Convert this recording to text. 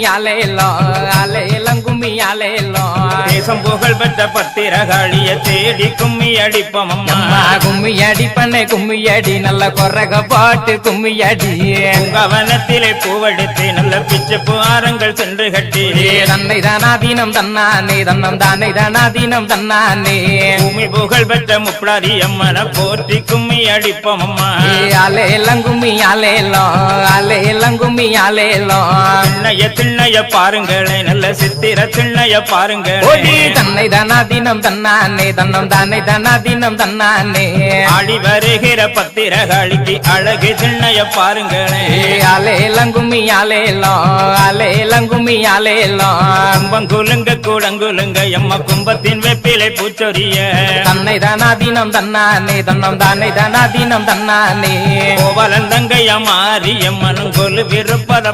ஆலேலோ ஆலேலம் கும்மி ஆலேலோ தேசம் புகழ் பெற்ற பத்திரகாளிய தேடி கும்மி அடிப்போம் அம்மா கும்மி அடிப்பண்ணே கும்மி அடி நல்ல கொரக பாட்டு கும்மி அடி கவனத்திலே பூவெடுத்து நல்ல பிச்சு புகாரங்கள் சென்று கட்டி தன்னை தானாதீனம் தன்னானே தன்னம் தானே தானாதீனம் தன்னானே பூமி புகழ் பெற்ற முப்படாதி அம்மனை போற்றி கும்மி அடிப்போம் அம்மா ஆலேலம் கும்மி ஆலேலோ ஆலேலம் கும்மி ஆலேலோ திண்ணைய பாருங்களே நல்ல சித்திர திண்ணைய பாருங்களே தன்னை தானாதீனம் தன்னானே தன்னம் தானே தானாதீனம் தன்னானே ஆடி வருகிற பத்திரகாளிக்கு அழகு திண்ணைய பாருங்களே ஆலேலம் கும்மி ஆலேலோ ஆலேலம் கும்மி ஆலேலோ கும்பங்குலுங்க கூடங்குலுங்க எம்ம கும்பத்தின் வெப்பிலை பூச்சொரிய தன்னை தானாதீனம் தன்னானே தன்னம் தானே தானாதீனம் தன்னானே கோவலன் தங்கைய மாறி எம்மனும் கொலு விருப்பத